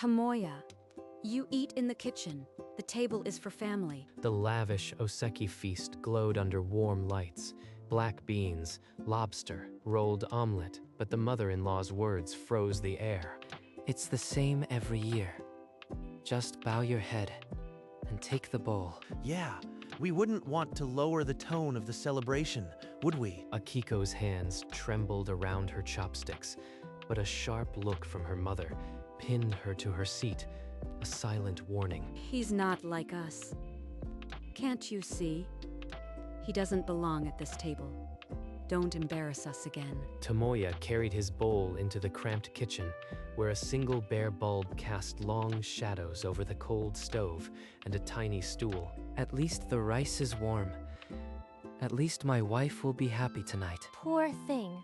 Tomoya, you eat in the kitchen. The table is for family. The lavish oseki feast glowed under warm lights. Black beans, lobster, rolled omelet, but the mother-in-law's words froze the air. It's the same every year. Just bow your head and take the bowl. Yeah, we wouldn't want to lower the tone of the celebration, would we? Akiko's hands trembled around her chopsticks, but a sharp look from her mother pinned her to her seat, a silent warning. He's not like us. Can't you see? He doesn't belong at this table. Don't embarrass us again. Tomoya carried his bowl into the cramped kitchen, where a single bare bulb cast long shadows over the cold stove and a tiny stool. At least the rice is warm. At least my wife will be happy tonight. Poor thing.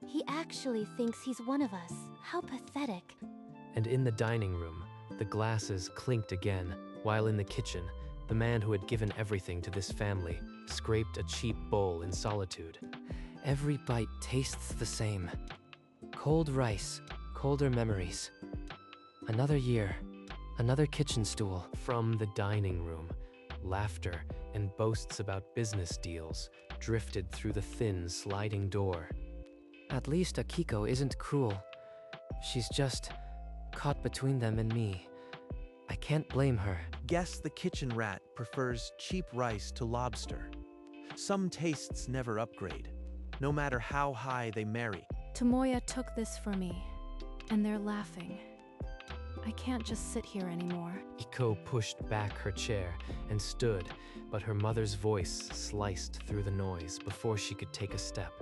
He actually thinks he's one of us. How pathetic. And in the dining room, the glasses clinked again, while in the kitchen, the man who had given everything to this family scraped a cheap bowl in solitude. Every bite tastes the same. Cold rice, colder memories. Another year, another kitchen stool. From the dining room, laughter and boasts about business deals drifted through the thin, sliding door. At least Akiko isn't cruel. She's just caught between them and me. I can't blame her. Guess the kitchen rat prefers cheap rice to lobster. Some tastes never upgrade, no matter how high they marry. Tomoya took this for me, and they're laughing. I can't just sit here anymore. Iko pushed back her chair and stood, but her mother's voice sliced through the noise before she could take a step.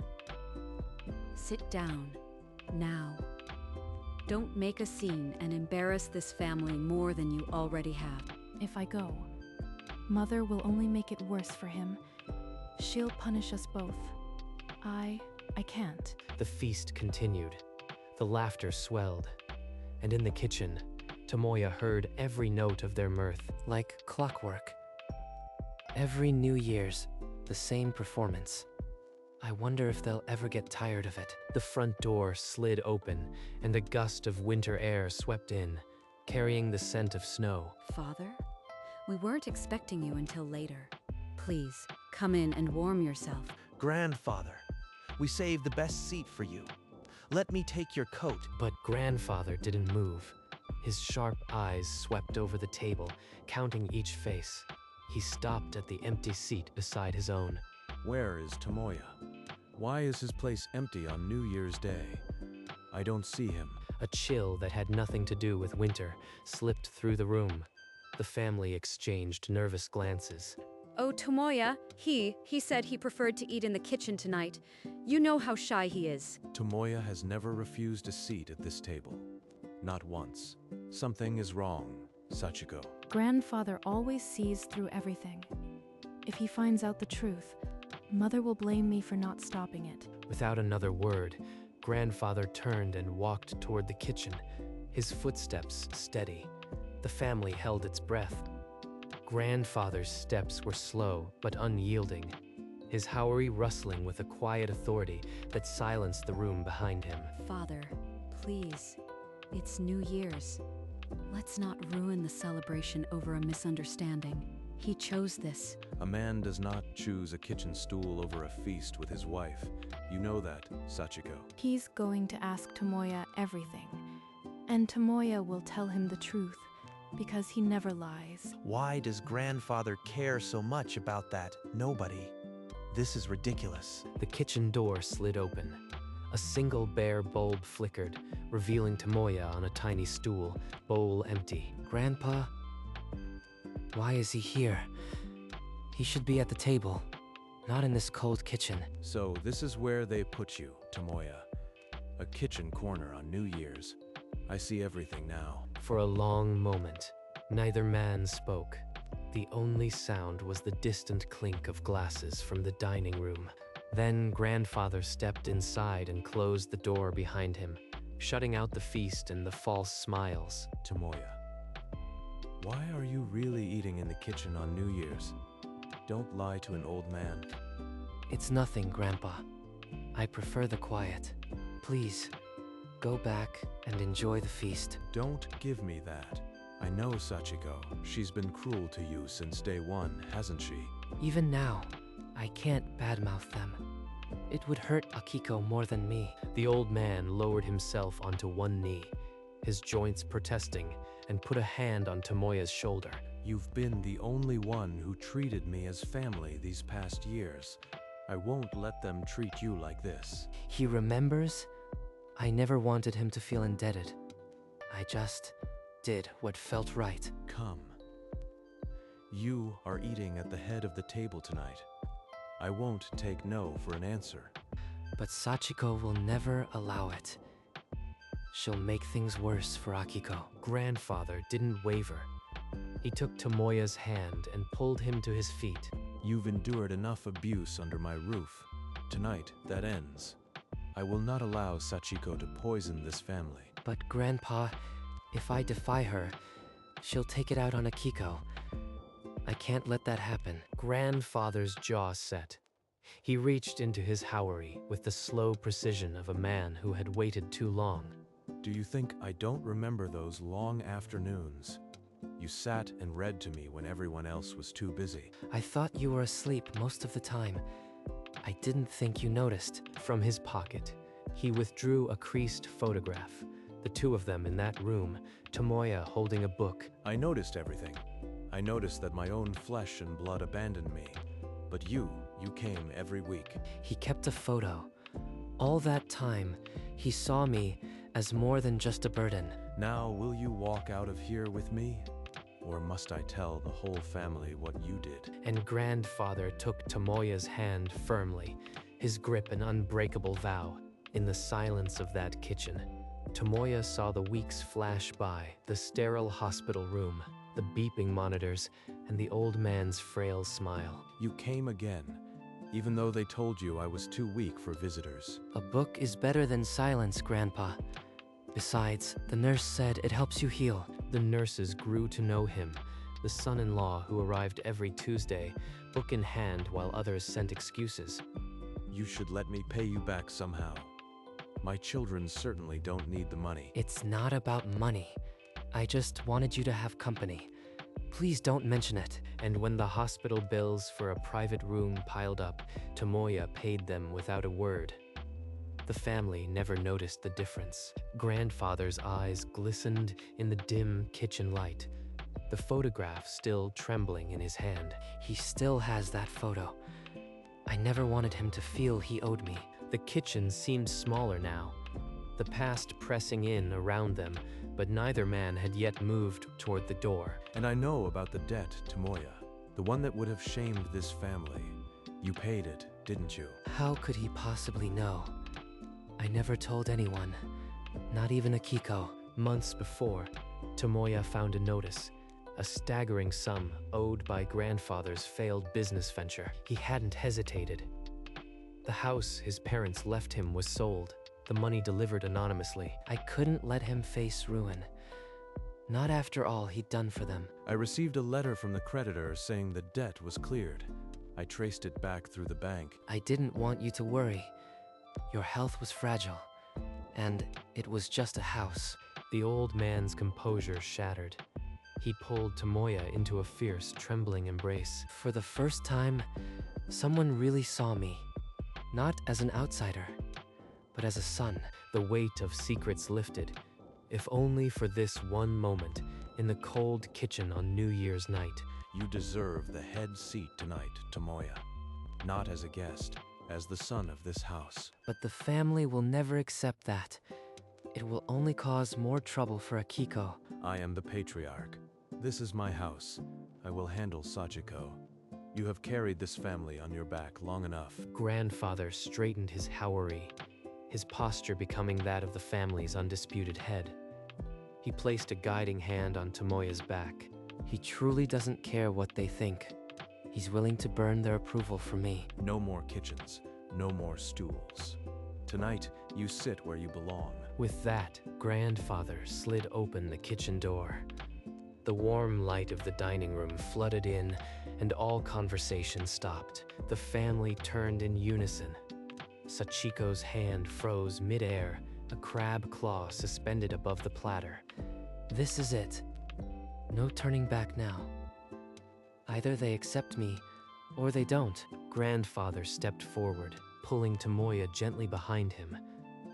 Sit down, now. Don't make a scene and embarrass this family more than you already have. If I go, Mother will only make it worse for him. She'll punish us both. I can't. The feast continued. The laughter swelled. And in the kitchen, Tomoya heard every note of their mirth. Like clockwork. Every New Year's, the same performance. I wonder if they'll ever get tired of it. The front door slid open, and a gust of winter air swept in, carrying the scent of snow. Father, we weren't expecting you until later. Please, come in and warm yourself. Grandfather, we saved the best seat for you. Let me take your coat. But grandfather didn't move. His sharp eyes swept over the table, counting each face. He stopped at the empty seat beside his own. Where is Tomoya? Why is his place empty on New Year's Day? I don't see him. A chill that had nothing to do with winter slipped through the room. The family exchanged nervous glances. Oh, Tomoya, he said he preferred to eat in the kitchen tonight. You know how shy he is. Tomoya has never refused a seat at this table. Not once. Something is wrong, Sachiko. Grandfather always sees through everything. If he finds out the truth, Mother will blame me for not stopping it. Without another word, grandfather turned and walked toward the kitchen, his footsteps steady. The family held its breath. Grandfather's steps were slow but unyielding, his houri rustling with a quiet authority that silenced the room behind him. Father, please, it's New Year's. Let's not ruin the celebration over a misunderstanding. He chose this. A man does not choose a kitchen stool over a feast with his wife. You know that, Sachiko. He's going to ask Tomoya everything, and Tomoya will tell him the truth, because he never lies. Why does grandfather care so much about that? Nobody. This is ridiculous. The kitchen door slid open. A single bare bulb flickered, revealing Tomoya on a tiny stool, bowl empty. Grandpa? Why is he here? He should be at the table, not in this cold kitchen. So this is where they put you, Tomoya. A kitchen corner on New Year's. I see everything now. For a long moment, neither man spoke. The only sound was the distant clink of glasses from the dining room. Then grandfather stepped inside and closed the door behind him, shutting out the feast and the false smiles. Tomoya, why are you really eating in the kitchen on New Year's? Don't lie to an old man. It's nothing, Grandpa. I prefer the quiet. Please, go back and enjoy the feast. Don't give me that. I know Sachiko. She's been cruel to you since day one, hasn't she? Even now, I can't badmouth them. It would hurt Akiko more than me. The old man lowered himself onto one knee, his joints protesting, and put a hand on Tomoya's shoulder. You've been the only one who treated me as family these past years. I won't let them treat you like this. He remembers? I never wanted him to feel indebted. I just did what felt right. Come. You are eating at the head of the table tonight. I won't take no for an answer. But Sachiko will never allow it. She'll make things worse for Akiko. Grandfather didn't waver. He took Tomoya's hand and pulled him to his feet. You've endured enough abuse under my roof. Tonight, that ends. I will not allow Sachiko to poison this family. But Grandpa, if I defy her, she'll take it out on Akiko. I can't let that happen. Grandfather's jaw set. He reached into his haori with the slow precision of a man who had waited too long. Do you think I don't remember those long afternoons? You sat and read to me when everyone else was too busy. I thought you were asleep most of the time. I didn't think you noticed. From his pocket, he withdrew a creased photograph. The two of them in that room, Tomoya holding a book. I noticed everything. I noticed that my own flesh and blood abandoned me. But you came every week. He kept a photo. All that time, he saw me as more than just a burden. Now, will you walk out of here with me? Or must I tell the whole family what you did? And grandfather took Tomoya's hand firmly, his grip an unbreakable vow. In the silence of that kitchen, Tomoya saw the weeks flash by, the sterile hospital room, the beeping monitors, and the old man's frail smile. You came again, even though they told you I was too weak for visitors. A book is better than silence, Grandpa. Besides, the nurse said it helps you heal. The nurses grew to know him, the son-in-law who arrived every Tuesday, book in hand while others sent excuses. You should let me pay you back somehow. My children certainly don't need the money. It's not about money. I just wanted you to have company. Please don't mention it. And when the hospital bills for a private room piled up, Tomoya paid them without a word. The family never noticed the difference. Grandfather's eyes glistened in the dim kitchen light, the photograph still trembling in his hand. He still has that photo. I never wanted him to feel he owed me. The kitchen seemed smaller now, the past pressing in around them, but neither man had yet moved toward the door. And I know about the debt, Tomoya, the one that would have shamed this family. You paid it, didn't you? How could he possibly know? I never told anyone, not even Akiko. Months before, Tomoya found a notice, a staggering sum owed by grandfather's failed business venture. He hadn't hesitated. The house his parents left him was sold, the money delivered anonymously. I couldn't let him face ruin. Not after all he'd done for them. I received a letter from the creditor saying the debt was cleared. I traced it back through the bank. I didn't want you to worry. Your health was fragile, and it was just a house. The old man's composure shattered. He pulled Tomoya into a fierce, trembling embrace. For the first time, someone really saw me. Not as an outsider, but as a son. The weight of secrets lifted, if only for this one moment, in the cold kitchen on New Year's night. You deserve the head seat tonight, Tomoya. Not as a guest, as the son of this house. But the family will never accept that. It will only cause more trouble for Akiko. I am the patriarch. This is my house. I will handle Sachiko. You have carried this family on your back long enough. Grandfather straightened his haori, his posture becoming that of the family's undisputed head. He placed a guiding hand on Tomoya's back. He truly doesn't care what they think. He's willing to burn their approval for me. No more kitchens, no more stools. Tonight, you sit where you belong. With that, grandfather slid open the kitchen door. The warm light of the dining room flooded in, and all conversation stopped. The family turned in unison. Sachiko's hand froze mid-air, a crab claw suspended above the platter. This is it. No turning back now. Either they accept me, or they don't. Grandfather stepped forward, pulling Tomoya gently behind him.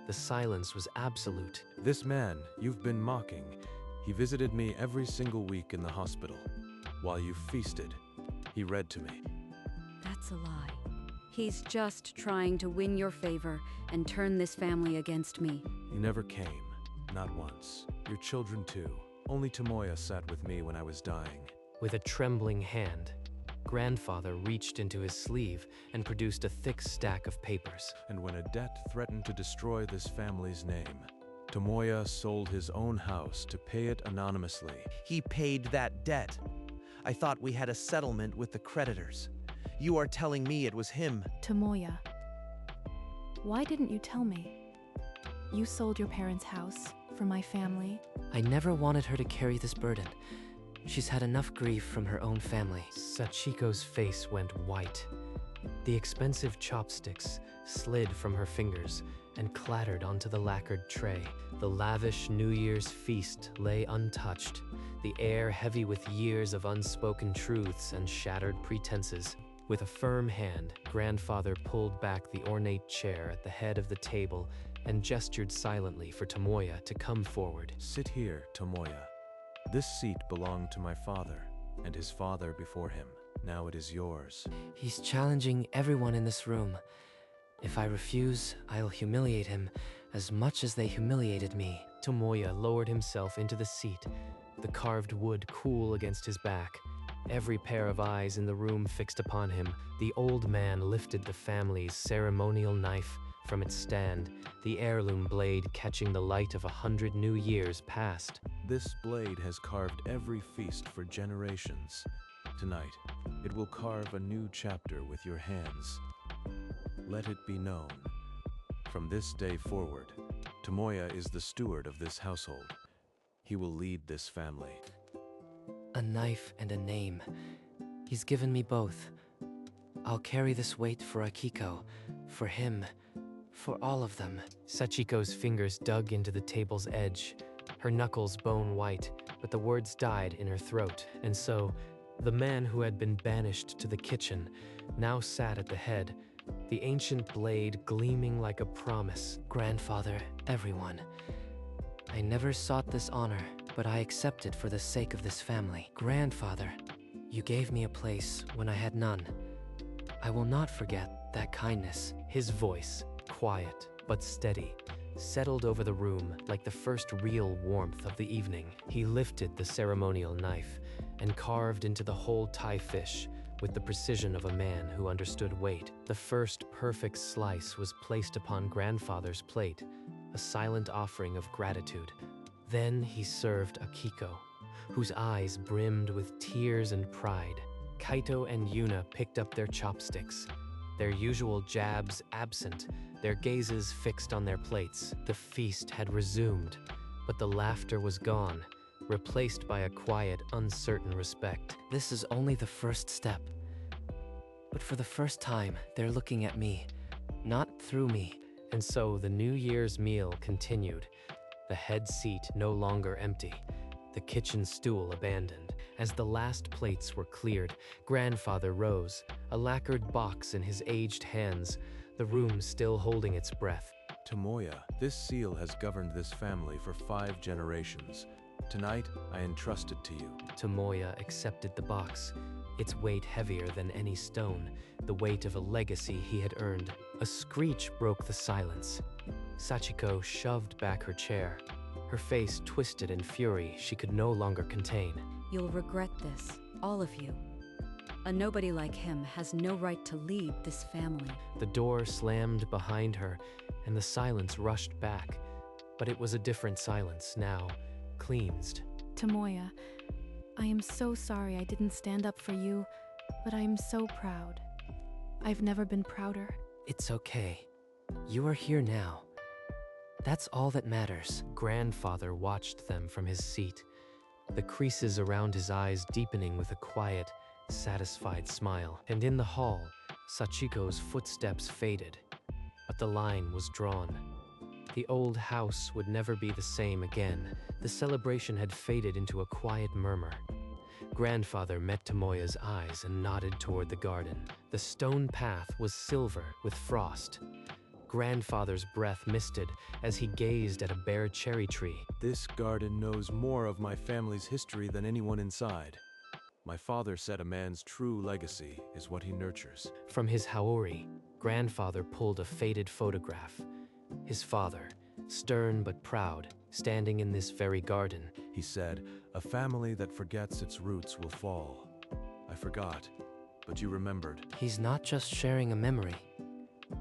The silence was absolute. This man you've been mocking, he visited me every single week in the hospital. While you feasted, he read to me. That's a lie. He's just trying to win your favor and turn this family against me. He never came, not once. Your children too. Only Tomoya sat with me when I was dying. With a trembling hand, Grandfather reached into his sleeve and produced a thick stack of papers. And when a debt threatened to destroy this family's name, Tomoya sold his own house to pay it anonymously. He paid that debt. I thought we had a settlement with the creditors. You are telling me it was him. Tomoya, why didn't you tell me? You sold your parents' house for my family. I never wanted her to carry this burden. She's had enough grief from her own family. Sachiko's face went white. The expensive chopsticks slid from her fingers and clattered onto the lacquered tray. The lavish New Year's feast lay untouched, the air heavy with years of unspoken truths and shattered pretenses. With a firm hand, Grandfather pulled back the ornate chair at the head of the table and gestured silently for Tomoya to come forward. Sit here, Tomoya. This seat belonged to my father, and his father before him. Now it is yours. He's challenging everyone in this room. If I refuse, I'll humiliate him as much as they humiliated me. Tomoya lowered himself into the seat, the carved wood cool against his back. Every pair of eyes in the room fixed upon him. The old man lifted the family's ceremonial knife from its stand, the heirloom blade catching the light of 100 new years past. This blade has carved every feast for generations. Tonight, it will carve a new chapter with your hands. Let it be known. From this day forward, Tomoya is the steward of this household. He will lead this family. A knife and a name. He's given me both. I'll carry this weight for Akiko, for him, for all of them. Sachiko's fingers dug into the table's edge, her knuckles bone white, but the words died in her throat. And so, the man who had been banished to the kitchen now sat at the head, the ancient blade gleaming like a promise. Grandfather, everyone. I never sought this honor, but I accept it for the sake of this family. Grandfather, you gave me a place when I had none. I will not forget that kindness. His voice, quiet but steady, settled over the room like the first real warmth of the evening. He lifted the ceremonial knife and carved into the whole Thai fish with the precision of a man who understood weight. The first perfect slice was placed upon Grandfather's plate, a silent offering of gratitude. Then he served Akiko, whose eyes brimmed with tears and pride. Kaito and Yuna picked up their chopsticks, their usual jabs absent, their gazes fixed on their plates. The feast had resumed, but the laughter was gone, replaced by a quiet, uncertain respect. This is only the first step. But for the first time, they're looking at me, not through me. And so the New Year's meal continued, the head seat no longer empty, the kitchen stool abandoned. As the last plates were cleared, Grandfather rose, a lacquered box in his aged hands, the room still holding its breath. Tomoya, this seal has governed this family for 5 generations. Tonight, I entrust it to you. Tomoya accepted the box, its weight heavier than any stone, the weight of a legacy he had earned. A screech broke the silence. Sachiko shoved back her chair, her face twisted in fury she could no longer contain. You'll regret this, all of you. A nobody like him has no right to lead this family. The door slammed behind her, and the silence rushed back. But it was a different silence now, cleansed. Tomoya, I am so sorry I didn't stand up for you, but I am so proud. I've never been prouder. It's okay. You are here now. That's all that matters. Grandfather watched them from his seat, the creases around his eyes deepening with a quiet, satisfied smile. And in the hall, Sachiko's footsteps faded, but the line was drawn. The old house would never be the same again. The celebration had faded into a quiet murmur. Grandfather met Tomoya's eyes and nodded toward the garden. The stone path was silver with frost. Grandfather's breath misted as he gazed at a bare cherry tree. This garden knows more of my family's history than anyone inside. My father said a man's true legacy is what he nurtures. From his haori, grandfather pulled a faded photograph. His father, stern but proud, standing in this very garden. He said, "A family that forgets its roots will fall." I forgot, but you remembered. He's not just sharing a memory.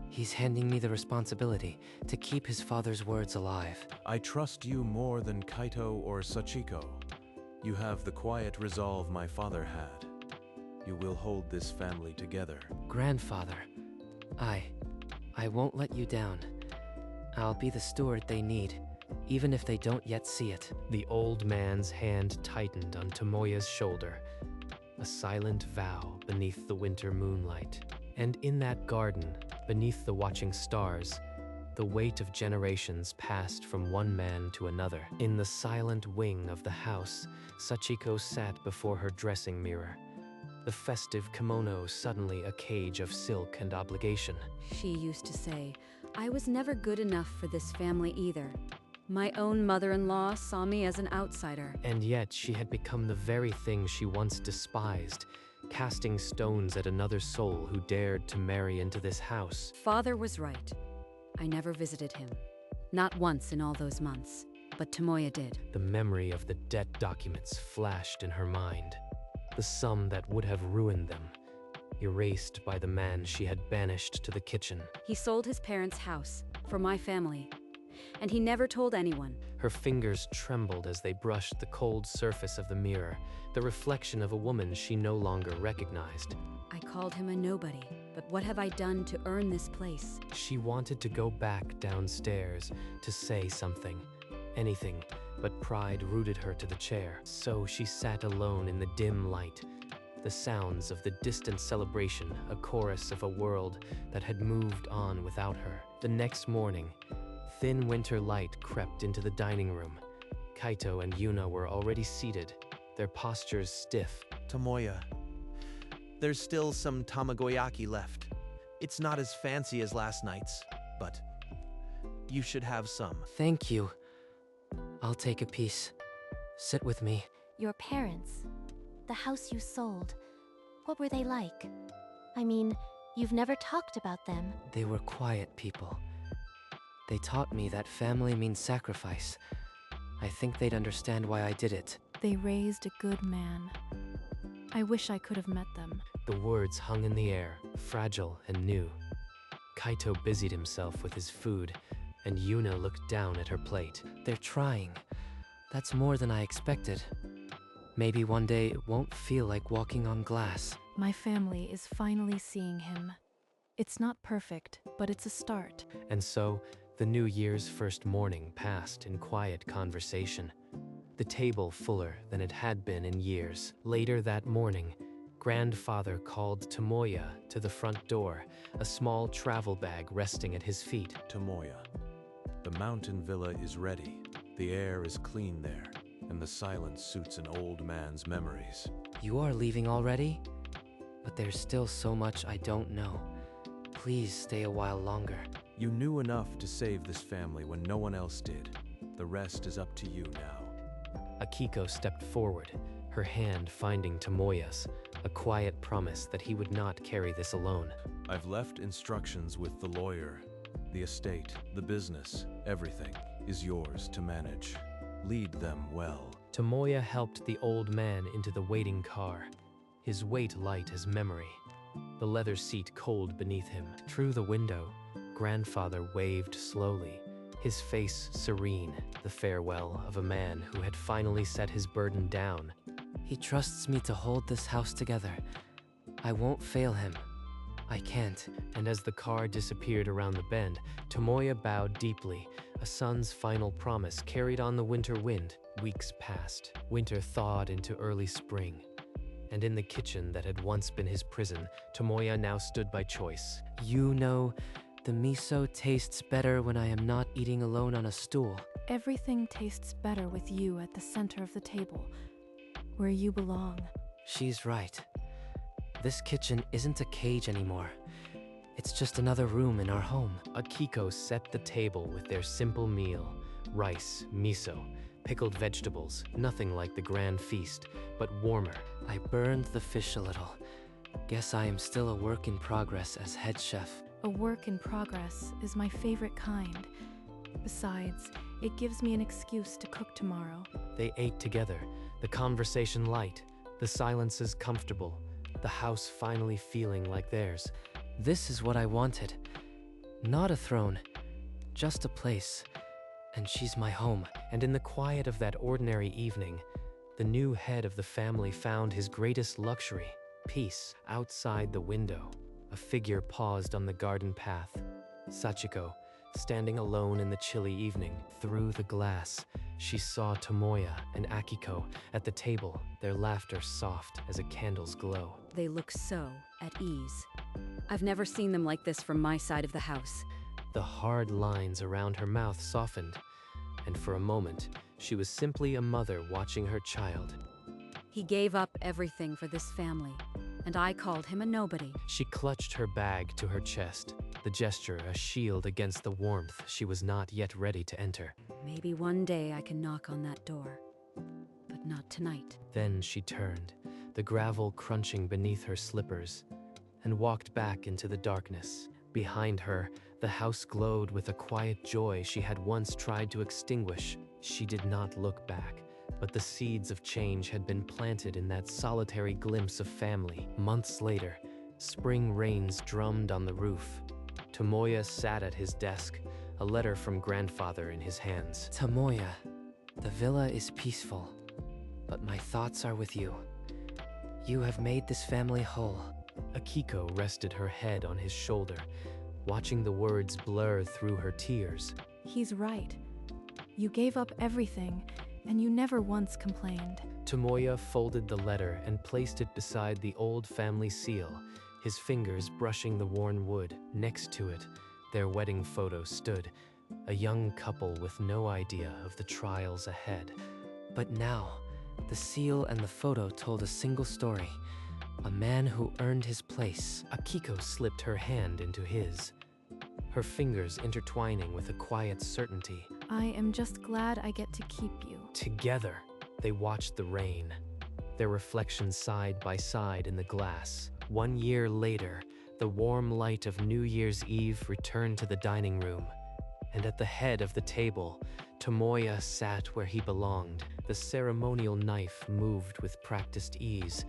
He's handing me the responsibility to keep his father's words alive. I trust you more than Kaito or Sachiko. You have the quiet resolve my father had. You will hold this family together. Grandfather, I won't let you down. I'll be the steward they need, even if they don't yet see it. The old man's hand tightened on Tomoya's shoulder, a silent vow beneath the winter moonlight. And in that garden, beneath the watching stars, the weight of generations passed from one man to another. In the silent wing of the house, Sachiko sat before her dressing mirror, the festive kimono suddenly a cage of silk and obligation. She used to say, I was never good enough for this family either. My own mother-in-law saw me as an outsider. And yet she had become the very thing she once despised, casting stones at another soul who dared to marry into this house. Father was right. I never visited him. Not once in all those months, but Tomoya did. The memory of the debt documents flashed in her mind. The sum that would have ruined them, erased by the man she had banished to the kitchen. He sold his parents' house for my family, and he never told anyone. Her fingers trembled as they brushed the cold surface of the mirror, the reflection of a woman she no longer recognized. I called him a nobody, but what have I done to earn this place? She wanted to go back downstairs, to say something, anything, but pride rooted her to the chair. So she sat alone in the dim light, the sounds of the distant celebration, a chorus of a world that had moved on without her. The next morning, thin winter light crept into the dining room. Kaito and Yuna were already seated, their postures stiff. Tomoya, there's still some tamagoyaki left. It's not as fancy as last night's, but you should have some. Thank you. I'll take a piece. Sit with me. Your parents, the house you sold, what were they like? I mean, you've never talked about them. They were quiet people. They taught me that family means sacrifice. I think they'd understand why I did it. They raised a good man. I wish I could have met them. The words hung in the air, fragile and new. Kaito busied himself with his food, and Yuna looked down at her plate. They're trying. That's more than I expected. Maybe one day it won't feel like walking on glass. My family is finally seeing him. It's not perfect, but it's a start. And so, the New Year's first morning passed in quiet conversation, the table fuller than it had been in years. Later that morning, Grandfather called Tomoya to the front door, a small travel bag resting at his feet. Tomoya, the mountain villa is ready. The air is clean there, and the silence suits an old man's memories. You are leaving already? But there's still so much I don't know. Please stay a while longer. You knew enough to save this family when no one else did. The rest is up to you now. Akiko stepped forward, her hand finding Tomoya's, a quiet promise that he would not carry this alone. I've left instructions with the lawyer. The estate, the business, everything is yours to manage. Lead them well. Tomoya helped the old man into the waiting car, his weight light as memory, the leather seat cold beneath him. Through the window, Grandfather waved slowly, his face serene, the farewell of a man who had finally set his burden down. He trusts me to hold this house together. I won't fail him. I can't. And as the car disappeared around the bend, Tomoya bowed deeply, a son's final promise carried on the winter wind. Weeks passed. Winter thawed into early spring. And in the kitchen that had once been his prison, Tomoya now stood by choice. You know, The miso tastes better when I am not eating alone on a stool. Everything tastes better with you at the center of the table, where you belong. She's right. This kitchen isn't a cage anymore. It's just another room in our home. Akiko set the table with their simple meal: rice, miso, pickled vegetables, nothing like the grand feast, but warmer. I burned the fish a little. Guess I am still a work in progress as head chef. A work in progress is my favorite kind. Besides, it gives me an excuse to cook tomorrow. They ate together, the conversation light, the silences comfortable, the house finally feeling like theirs. This is what I wanted. Not a throne, just a place. And she's my home. And in the quiet of that ordinary evening, the new head of the family found his greatest luxury: peace. Outside the window, a figure paused on the garden path. Sachiko, standing alone in the chilly evening. Through the glass, she saw Tomoya and Akiko at the table, their laughter soft as a candle's glow. They look so at ease. I've never seen them like this from my side of the house. The hard lines around her mouth softened, and for a moment, she was simply a mother watching her child. He gave up everything for this family, and I called him a nobody. She clutched her bag to her chest, the gesture a shield against the warmth she was not yet ready to enter. Maybe one day I can knock on that door, but not tonight. Then she turned, the gravel crunching beneath her slippers, and walked back into the darkness. Behind her, the house glowed with a quiet joy she had once tried to extinguish. She did not look back, but the seeds of change had been planted in that solitary glimpse of family. Months later, spring rains drummed on the roof. Tomoya sat at his desk, a letter from grandfather in his hands. Tomoya, the villa is peaceful, but my thoughts are with you. You have made this family whole. Akiko rested her head on his shoulder, watching the words blur through her tears. He's right. You gave up everything, and you never once complained. Tomoya folded the letter and placed it beside the old family seal, his fingers brushing the worn wood. Next to it, their wedding photo stood, a young couple with no idea of the trials ahead. But now, the seal and the photo told a single story. A man who earned his place. Akiko slipped her hand into his, her fingers intertwining with a quiet certainty. I am just glad I get to keep you. Together, they watched the rain, their reflections side by side in the glass. 1 year later, the warm light of New Year's Eve returned to the dining room, and at the head of the table, Tomoya sat where he belonged. The ceremonial knife moved with practiced ease,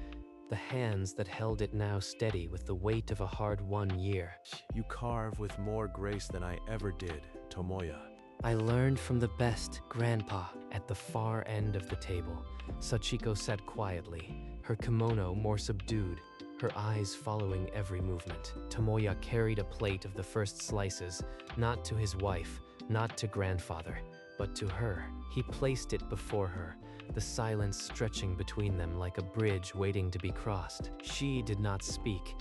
the hands that held it now steady with the weight of a hard-won year. You carve with more grace than I ever did, Tomoya. I learned from the best, Grandpa. At the far end of the table, Sachiko sat quietly, her kimono more subdued, her eyes following every movement. Tomoya carried a plate of the first slices, not to his wife, not to grandfather, but to her. He placed it before her, the silence stretching between them like a bridge waiting to be crossed. She did not speak,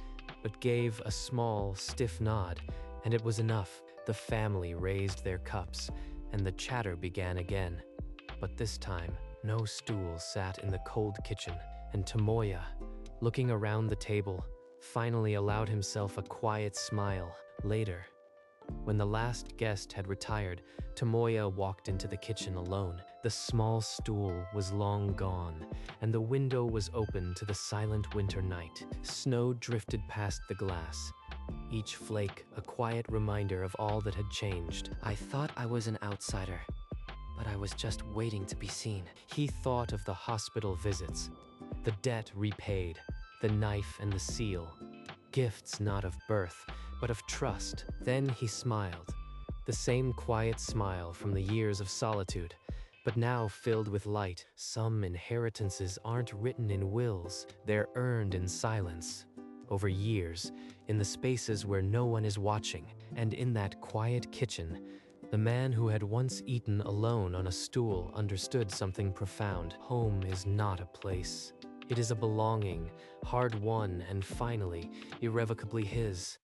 but gave a small, stiff nod, and it was enough. The family raised their cups, and the chatter began again. But this time, no stool sat in the cold kitchen, and Tomoya, looking around the table, finally allowed himself a quiet smile. Later, when the last guest had retired, Tomoya walked into the kitchen alone. The small stool was long gone, and the window was open to the silent winter night. Snow drifted past the glass, each flake a quiet reminder of all that had changed. I thought I was an outsider, but I was just waiting to be seen. He thought of the hospital visits, the debt repaid, the knife and the seal, gifts not of birth, but of trust. Then he smiled, the same quiet smile from the years of solitude, but now filled with light. Some inheritances aren't written in wills, they're earned in silence, over years, in the spaces where no one is watching. And in that quiet kitchen, the man who had once eaten alone on a stool understood something profound. Home is not a place. It is a belonging, hard-won and finally, irrevocably his.